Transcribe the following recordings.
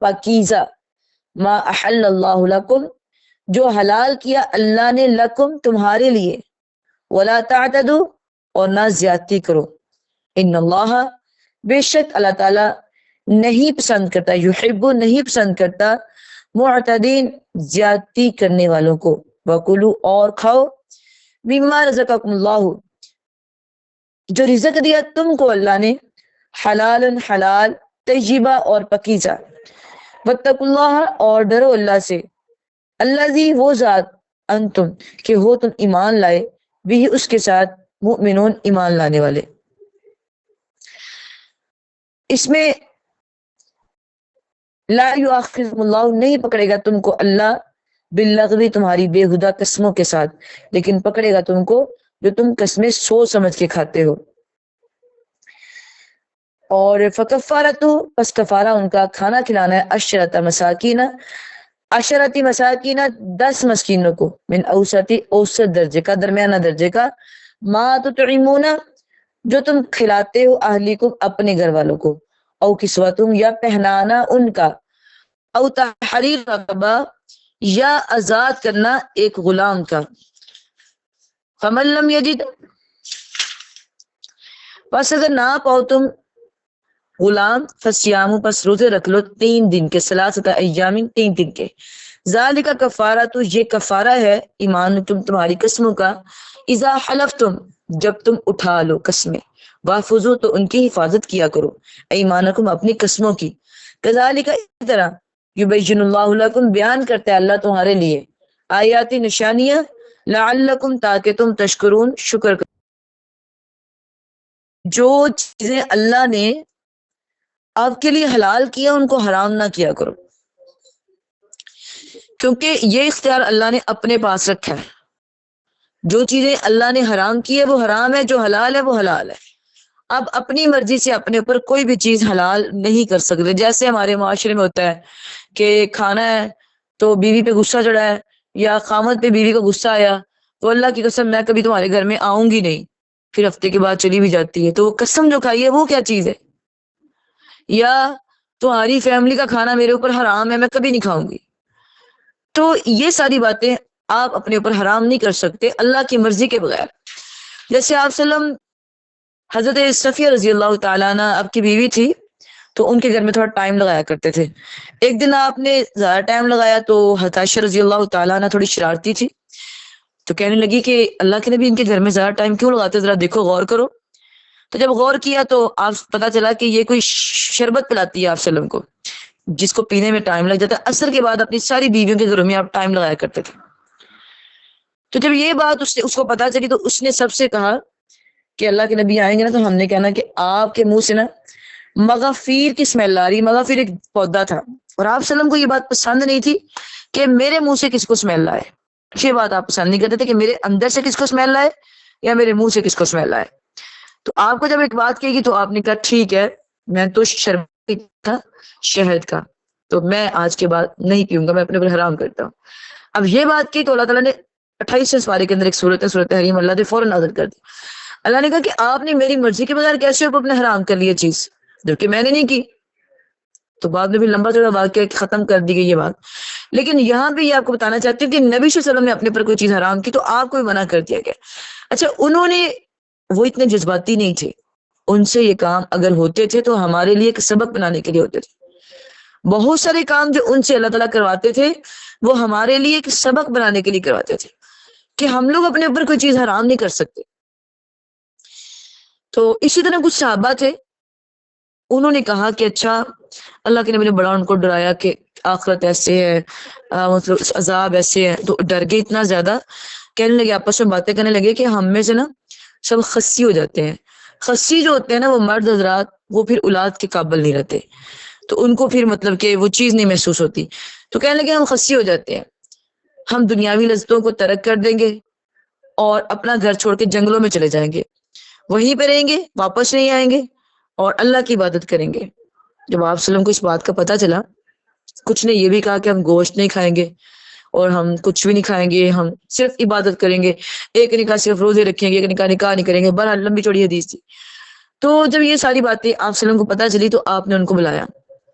پاکیزہ، ما احل اللہ لکم، جو حلال کیا اللہ نے، لکم تمہارے لیے، ولا تعتدوا، اور نہ زیادتی کرو، ان اللہ، بے شک اللہ تعالی نہیں پسند کرتا، یحب نہیں پسند کرتا، معتدین زیادتی کرنے والوں کو، وکلو اور کھاؤ، مما رزقکم اللہ، جو رزق دیا تم کو اللہ نے، حلال حلال، طیبہ اور پکیزہ، واتقوا اللہ اور ڈرو اللہ سے، الذی وہ ذات، انتم کہ ہو تم ایمان لائے، بھی اس کے ساتھ، مؤمنون ایمان لانے والے۔ اس میں لا یؤاخذکم اللہ، نہیں پکڑے گا تم کو اللہ، باللغو تمہاری بےہدہ قسموں کے ساتھ، لیکن پکڑے گا تم کو جو تم قسمیں سوچ سمجھ کے کھاتے ہو۔ اور فکفارتو، پس کفارہ ان کا کھانا کھلانا ہے، عشرۃ مساکین، عشرتی مساکین 10 مسکینوں کو، من اوسطی، اوسط درجے کا، درمیانہ درجے کا، ما تطعمون جو تم کھلاتے ہو، اہلیکم اپنے گھر والوں کو، او کسوتم یا پہنانا ان کا، او تحریر رقبہ یا آزاد کرنا ایک غلام کا، فمن لم یجد، پس اگر نہ پاؤ تم غلام، فصیام، پس روزے رکھ لو 3 دن کے، ثلاثۃ ایام 3 دن کے، ذالک کفارہ، تو یہ کفارہ ہے، ایمان تمہاری قسموں کا، اذا حلفتم جب تم اٹھا لو قسمیں، واحفظوا تو ان کی حفاظت کیا کرو، ایمانکم اپنی قسموں کی، کذالک اس طرح، یبین اللہ لکم بیان کرتے اللہ تمہارے لیے، آیاتی نشانیاں، لعلکم تاکہ تم تشکرون شکر کرو۔ جو چیزیں اللہ نے آپ کے لیے حلال کیا ان کو حرام نہ کیا کرو، کیونکہ یہ اختیار اللہ نے اپنے پاس رکھا ہے، جو چیزیں اللہ نے حرام کی ہے وہ حرام ہے، جو حلال ہے وہ حلال ہے۔ اب اپنی مرضی سے اپنے اوپر کوئی بھی چیز حلال نہیں کر سکتے، جیسے ہمارے معاشرے میں ہوتا ہے کہ کھانا ہے تو بیوی پہ غصہ چڑھا ہے، یا خامد پہ بیوی کا غصہ آیا، تو اللہ کی قسم میں کبھی تمہارے گھر میں آؤں گی نہیں، پھر ہفتے کے بعد چلی بھی جاتی ہے، تو وہ قسم جو کھائی ہے وہ کیا چیز ہے؟ یا تمہاری فیملی کا کھانا میرے اوپر حرام ہے، میں کبھی نہیں کھاؤں گی۔ تو یہ ساری باتیں آپ اپنے اوپر حرام نہیں کر سکتے اللہ کی مرضی کے بغیر۔ جیسے آپ وسلم، حضرت صفیہ رضی اللہ تعالیٰ عنہ آپ کی بیوی تھی، تو ان کے گھر میں تھوڑا ٹائم لگایا کرتے تھے۔ ایک دن آپ نے زیادہ ٹائم لگایا تو حضرت عائشہ رضی اللہ تعالیٰ عنہ تھوڑی شرارتی تھی، تو کہنے لگی کہ اللہ کے نبی ان کے گھر میں زیادہ ٹائم کیوں لگاتے، ذرا دیکھو، غور کرو۔ تو جب غور کیا تو آپ پتا چلا کہ یہ کوئی شربت پلاتی ہے آپ وسلم کو، جس کو پینے میں ٹائم لگ جاتا ہے۔ عصر کے بعد اپنی ساری بیویوں کے گھروں میں آپ ٹائم لگایا کرتے تھے۔ تو جب یہ بات اس کو پتا چلی تو اس نے سب سے کہا کہ اللہ کے نبی آئیں گے نا تو ہم نے کہنا کہ آپ کے منہ سے نا مغافیر کی اسمیل آ رہی۔ مغافیر ایک پودا تھا، اور آپ وسلم کو یہ بات پسند نہیں تھی کہ میرے منہ سے کس کو اسمیل آئے، یہ بات آپ پسند نہیں کرتے تھے کہ میرے اندر سے کس کو اسمیل آئے یا میرے منہ سے کس کو اسمیل آئے۔ تو آپ کو جب ایک بات کہی گی تو آپ نے کہا ٹھیک ہے، میں تو شربت تھا شہد کا، تو میں آج کے بعد نہیں پیوں گا، میں اپنے پر حرام کرتا ہوں۔ اب یہ بات کی تو اللہ تعالیٰ نے 28 سپارے کے اندر ایک صورت ہے، صورت حریم، اللہ نے فوراً نازل کر دی۔ اللہ نے کہا کہ آپ نے میری مرضی کے بغیر کیسے اپنے حرام کر لیا چیز، جبکہ میں نے نہیں کی۔ تو بعد میں بھی لمبا چوڑا واقعہ ختم کر دی گئی یہ بات، لیکن یہاں بھی یہ آپ کو بتانا چاہتی ہوں کہ نبی صلی اللہ علیہ وسلم نے اپنے پر کوئی چیز حرام کی تو آپ کو بھی منع کر دیا گیا۔ اچھا، انہوں نے، وہ اتنے جذباتی نہیں تھے، ان سے یہ کام اگر ہوتے تھے تو ہمارے لیے ایک سبق بنانے کے لیے ہوتے تھے۔ بہت سارے کام جو ان سے اللہ تعالیٰ کرواتے تھے وہ ہمارے لیے ایک سبق بنانے کے لیے کرواتے تھے کہ ہم لوگ اپنے اوپر کوئی چیز حرام نہیں کر سکتے۔ تو اسی طرح کچھ صحابہ تھے، انہوں نے کہا کہ اچھا، اللہ کے نبی نے بڑا ان کو ڈرایا کہ آخرت ایسے ہے، مطلب عذاب ایسے ہے، تو ڈر گئے اتنا زیادہ، کہنے لگے، آپس میں باتیں کرنے لگے کہ ہم میں سے نا سب خصی ہو جاتے ہیں۔ خصی جو ہوتے ہیں نا وہ مرد حضرات، وہ پھر اولاد کے قابل نہیں رہتے، تو ان کو پھر مطلب کہ وہ چیز نہیں محسوس ہوتی، تو کہنے لگے ہم خصی ہو جاتے ہیں، ہم دنیاوی لذتوں کو ترک کر دیں گے اور اپنا گھر چھوڑ کے جنگلوں میں چلے جائیں گے، وہیں پہ رہیں گے، واپس نہیں آئیں گے اور اللہ کی عبادت کریں گے۔ جب آپ وسلم کو اس بات کا پتہ چلا، کچھ نے یہ بھی کہا کہ ہم گوشت نہیں کھائیں گے اور ہم کچھ بھی نہیں کھائیں گے، ہم صرف عبادت کریں گے، ایک نکاح صرف روزے رکھیں گے، ایک نکاح نہیں کریں گے، بہرحال لمبی چوڑی حدیث تھی۔ تو جب یہ ساری باتیں آپ وسلم کو پتہ چلی تو آپ نے ان کو بلایا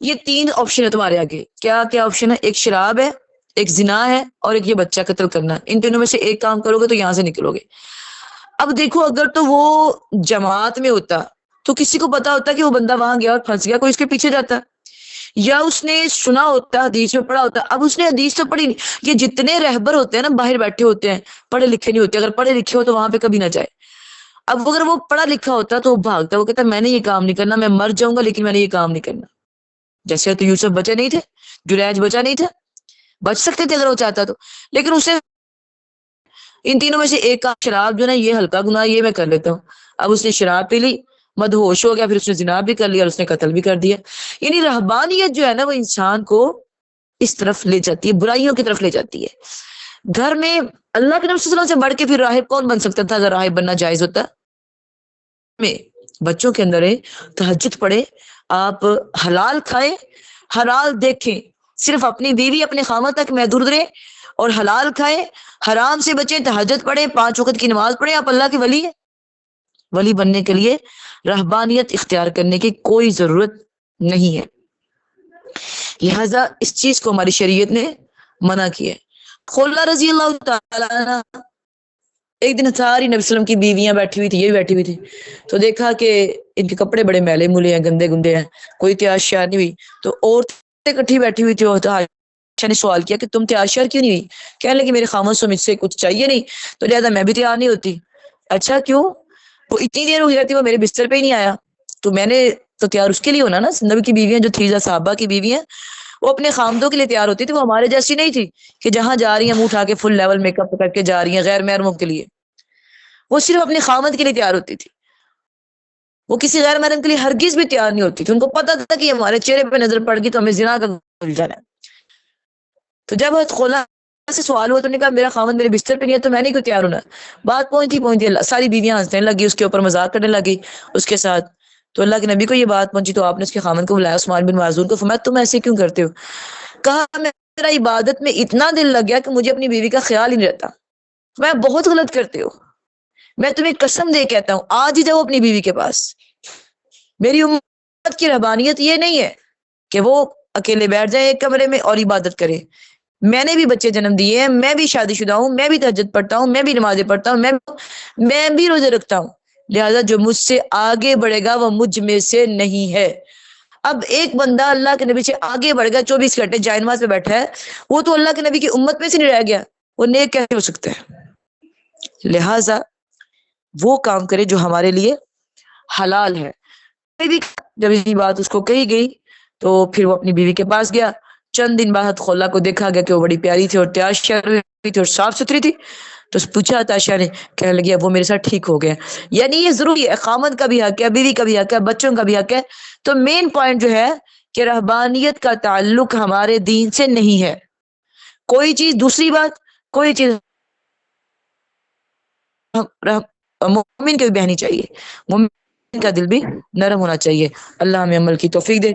یہ 3 آپشن ہے تمہارے آگے. کیا کیا آپشن ہے؟ ایک شراب ہے، ایک زنا ہے، اور ایک یہ بچہ قتل کرنا. ان تینوں میں سے ایک کام کرو گے تو یہاں سے نکلو گے. اب دیکھو اگر تو وہ جماعت میں ہوتا تو کسی کو پتا ہوتا کہ وہ بندہ وہاں گیا اور پھنس گیا، کوئی اس کے پیچھے جاتا، یا اس نے سنا ہوتا، حدیث میں پڑھا ہوتا. اب اس نے حدیث تو پڑھی نہیں. یہ جتنے رہبر ہوتے ہیں نا باہر بیٹھے ہوتے ہیں، پڑھے لکھے نہیں ہوتے. اگر پڑھے لکھے ہو تو وہاں پہ کبھی نہ جائے. اب اگر وہ پڑھا لکھا ہوتا تو وہ بھاگتا، وہ کہتا میں نے یہ کام نہیں کرنا، میں مر جاؤں گا لیکن میں نے یہ کام نہیں کرنا. جیسے تو یوسف بچے نہیں تھے، جریج بچا نہیں تھا، بچ سکتے تھے اگر وہ چاہتا تو. لیکن اسے ان تینوں میں سے ایک کا شراب جو نا یہ ہلکا گناہ، یہ میں کر لیتا ہوں. اب اس نے شراب پی لی، مدہوش ہو گیا، پھر اس نے زنا بھی کر لیا اور اس نے قتل بھی کر دیا. یعنی رہبانیت جو ہے نا وہ انسان کو اس طرف لے جاتی ہے، برائیوں کی طرف لے جاتی ہے. گھر میں اللہ کے نبی صلی اللہ علیہ وسلم سے بڑھ کے پھر راہب کون بن سکتا تھا اگر راہب بننا جائز ہوتا؟ میں بچوں کے اندر ہے تہجد پڑھے، آپ حلال کھائیں، حلال دیکھیں، صرف اپنی بیوی اپنے خامد تک محدود رہیں اور حلال کھائیں، حرام سے بچیں، تہجد پڑھیں، 5 وقت کی نماز پڑھیں. آپ اللہ کے ولی ہیں. ولی بننے کے لیے رہبانیت اختیار کرنے کی کوئی ضرورت نہیں ہے. لہذا اس چیز کو ہماری شریعت نے منع کیا ہے. خلا رضی اللہ تعالیٰ عنہ ایک دن ساری نبی وسلم کی بیویاں بیٹھی ہوئی تھی، یہ بھی بیٹھی ہوئی تھی، تو دیکھا کہ ان کے کپڑے بڑے میلے مولے ہیں، گندے گندے ہیں، کوئی تیار شیار نہیں ہوئی. تو عورتیں اکٹھی بیٹھی ہوئی تھی. عائشہ نے سوال کیا کہ تم تیار شیار کیوں نہیں ہوئی؟ کہنے لگی میرے خامد سے مجھ سے کچھ چاہیے نہیں، تو لہٰذا میں بھی تیار نہیں ہوتی. اچھا کیوں؟ وہ اتنی دیر ہو جاتی، وہ میرے بستر پہ ہی نہیں آیا، تو میں نے تو تیار اس کے لیے ہونا نا. نبی کی بیویاں جو تھی صحابہ کی بیویاں، وہ اپنے خامدوں کے لیے تیار ہوتی تھی. وہ ہمارے جیسی نہیں تھی کہ جہاں جا رہی ہیں منہ اٹھا کے فل لیول میک اپ کر کے جا رہی ہیں غیر محرموں کے لیے. وہ صرف اپنے خامد کے لیے تیار ہوتی تھی، وہ کسی غیر محرم کے لیے ہرگز بھی تیار نہیں ہوتی تھی. ان کو پتا تھا کہ ہمارے چہرے پہ نظر پڑ گئی تو ہمیں زنا کا مل جانا ہے. تو جب خلا سے سوال ہوا تو نے کہا میرا خامد میرے بستر پہ نہیں ہے تو میں نہیں کوئی تیار ہونا. بات پہنچی ساری بیویاں ہنسنے لگی، اس کے اوپر مذاق کرنے لگی اس کے ساتھ. تو اللہ کے نبی کو یہ بات پہنچی تو آپ نے اس کے خامد کو بلایا، عثمان بن معذور کو. فرمایا تم ایسے کیوں کرتے ہو؟ کہا میرا عبادت میں اتنا دل لگ گیا کہ مجھے اپنی بیوی کا خیال ہی نہیں رہتا. میں بہت غلط کرتے ہو، میں تمہیں قسم دے کہتا ہوں آج ہی جاؤ اپنی بیوی کے پاس. میری امت کی رہبانیت یہ نہیں ہے کہ وہ اکیلے بیٹھ جائیں ایک کمرے میں اور عبادت کرے. میں نے بھی بچے جنم دیے ہیں، میں بھی شادی شدہ ہوں، میں بھی تہجد پڑھتا ہوں، میں بھی نمازیں پڑھتا ہوں، میں بھی روزے رکھتا ہوں. لہذا جو مجھ سے آگے بڑھے گا وہ مجھ میں سے نہیں ہے. اب ایک بندہ اللہ کے نبی سے آگے بڑھ گیا، 24 گھنٹے جائے نماز پہ بیٹھا ہے، وہ تو اللہ کے نبی کی امت میں سے نہیں رہ گیا، وہ نیک کیسے ہو سکتا ہے؟ لہذا وہ کام کرے جو ہمارے لیے حلال ہے. جب یہ بات اس کو کہی گئی تو پھر وہ اپنی بیوی کے پاس گیا. چند دن بعد خلا کو دیکھا گیا کہ وہ بڑی پیاری تھی اور تیار شیار ہوئی تھی اور صاف ستھری تھی. تو پوچھا عائشہ نے، کہنے لگی اب وہ میرے ساتھ ٹھیک ہو گیا. یعنی یہ ضروری ہے، خامد کا بھی حق ہے، بیوی کا بھی حق ہے، بچوں کا بھی حق ہے. تو مین پوائنٹ جو ہے کہ رہبانیت کا تعلق ہمارے دین سے نہیں ہے. کوئی چیز دوسری بات، کوئی چیز مومن کو بھی بہنی چاہیے، مومن کا دل بھی نرم ہونا چاہیے. اللہ ہمیں عمل کی توفیق دے.